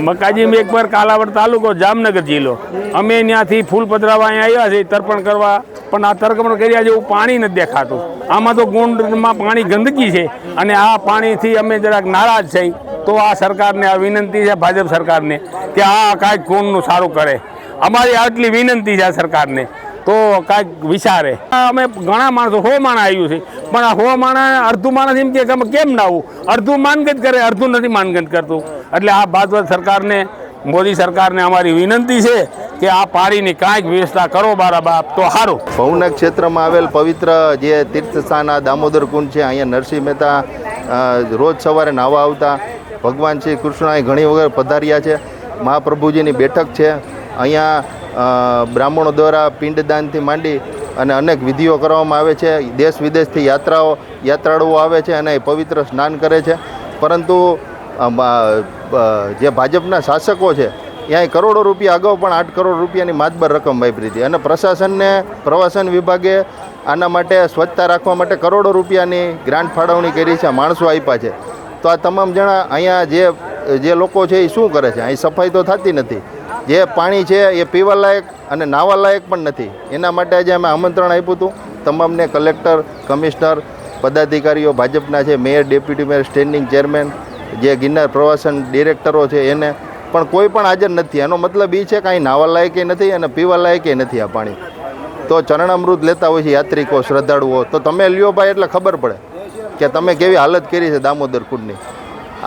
મકાજી એક પર કાલાવડ તાલુકો જામનગર જિલ્લો અમે ત્યાંથી ફૂલ પધરાવા અહીંયા આવ્યા છીએ તર્પણ કરવા પણ આ તર્પણ કર્યા જેવું પાણી નથી દેખાતું આમાં તો ગુંડમાં પાણી ગંદકી છે અને આ પાણીથી અમે જરાક નારાજ છીએ તો આ સરકારને આ વિનંતી છે ભાજપ સરકારને કે આ કાંઈક ગુણનું સારું કરે અમારી આટલી વિનંતી છે આ સરકારને તો કાંઈક વિચારે અમે ઘણા માણસો 100 માણસ આવ્યું છે પણ આ 100 માણસ અડધું માણસ એમ કે કેમ ના આવું અડધું માનગત કરે અડધું નથી માનગત કરતું એટલે આ ભાજપ સરકારને મોદી સરકારને અમારી વિનંતી છે કે આ પાણીની કાંઈક વ્યવસ્થા કરો બારા બાપ તો સારું. ભવનાથ ક્ષેત્રમાં આવેલ પવિત્ર જે તીર્થસ્થાન આ દામોદર કુંડ છે. અહીંયા નરસિંહ મહેતા રોજ સવારે નાહવા આવતા. ભગવાન શ્રી કૃષ્ણ અહીં ઘણી વખત પધાર્યા છે. મહાપ્રભુજીની બેઠક છે. અહીંયા બ્રાહ્મણો દ્વારા પિંડદાનથી માંડી અને અનેક વિધિઓ કરવામાં આવે છે. દેશ વિદેશથી યાત્રાળુઓ આવે છે અને પવિત્ર સ્નાન કરે છે. પરંતુ જે ભાજપના શાસકો છે ત્યાં કરોડો રૂપિયા અગાઉ પણ 8 કરોડ રૂપિયાની માતબર રકમ વાપરી હતી અને પ્રશાસનને પ્રવાસન વિભાગે આના માટે સ્વચ્છતા રાખવા માટે કરોડો રૂપિયાની ગ્રાન્ટ ફાળવણી કરી છે. માણસો આપ્યા છે. તો આ તમામ જણા અહીંયા જે લોકો છે એ શું કરે છે? અહીં સફાઈ તો થતી નથી. જે પાણી છે એ પીવા લાયક અને નાહવા લાયક પણ નથી. એના માટે આજે અમે આમંત્રણ આપ્યું હતું તમામને. કલેક્ટર, કમિશનર, પદાધિકારીઓ ભાજપના છે, mayor, deputy mayor, standing chairman, જે ગિરનાર પ્રવાસન ડિરેક્ટરો છે એને પણ કોઈ પણ હાજર નથી. એનો મતલબ એ છે કે અહીં નાહવા લાયકે નથી અને પીવા લાયકે નથી આ પાણી. તો ચરણામૃત લેતા હોય છે યાત્રિકો, શ્રદ્ધાળુઓ. તો તમે લ્યો ભાઈ એટલે ખબર પડે કે તમે કેવી હાલત કરી છે દામોદર કુંડની.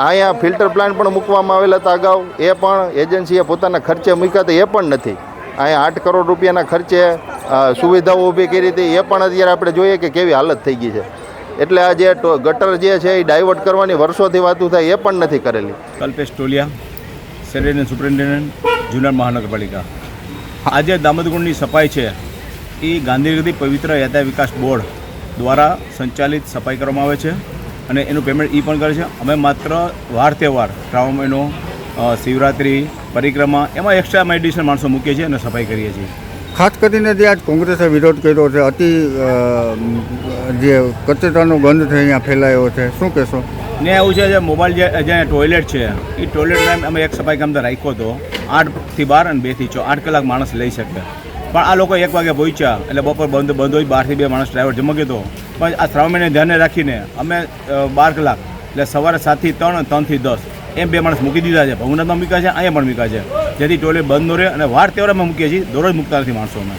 અહીંયા ફિલ્ટર પ્લાન્ટ પણ મૂકવામાં આવેલા હતા અગાઉ. એ પણ એજન્સીએ પોતાના ખર્ચે મૂક્યા હતા. એ પણ નથી. અહીંયા 8 કરોડ રૂપિયાના ખર્ચે સુવિધાઓ ઊભી કરી હતી. એ પણ અત્યારે આપણે જોઈએ કે કેવી હાલત થઈ ગઈ છે. એટલે આ જે ગટર જે છે એ ડાયવર્ટ કરવાની વર્ષોથી વાતું થાય એ પણ નથી કરેલી. કલ્પેશ ટોલિયા, સેક્રેટરી સુપ્રિન્ટેન્ડન્ટ, જૂનાગઢ મહાનગરપાલિકા. આજે દામોદરકુંડની સફાઈ છે એ ગાંધીનગરથી પવિત્ર યાત્રા વિકાસ બોર્ડ દ્વારા સંચાલિત સફાઈ કરવામાં આવે છે અને એનું પેમેન્ટ એ પણ કરે છે. અમે માત્ર વાર તહેવાર, શ્રાવણ મહિનો, શિવરાત્રિ, પરિક્રમા એમાં એક્સ્ટ્રા એડિશનલ માણસો મૂકીએ છીએ અને સફાઈ કરીએ છીએ. ખાસ કરીને જે આજ કોંગ્રેસે વિરોધ કર્યો છે, અતિ જે કચરાનો ગંધ છે અહીંયા ફેલાયો છે, શું કહેશો? ને એવું છે જે મોબાઈલ જ્યાં ટોયલેટ છે એ ટોયલેટ અમે એક સફાઈ કામદાર રાખ્યો હતો 8 થી 12 અને 2 થી 6 8 કલાક માણસ લઈ શકે. પણ આ લોકો 1 વાગે પહોંચ્યા એટલે બપોર બંધ હોય 12 થી 2 માણસ ડ્રાઈવર જમા ગયો. પણ આ શ્રાવણ મહિને ધ્યાને રાખીને અમે 12 કલાક એટલે સવારે 7 થી 3 અને 3 થી 10 એમ 2 માણસ મૂકી દીધા છે. ભવનાથમાં મૂક્યા છે, અહીંયા પણ મૂક્યા છે, જેથી ટોયલેટ બંધ ન રહે અને વાર તહેવારમાં મૂકીએ છીએ. દરરોજ મૂકતા નથી માણસો અમે.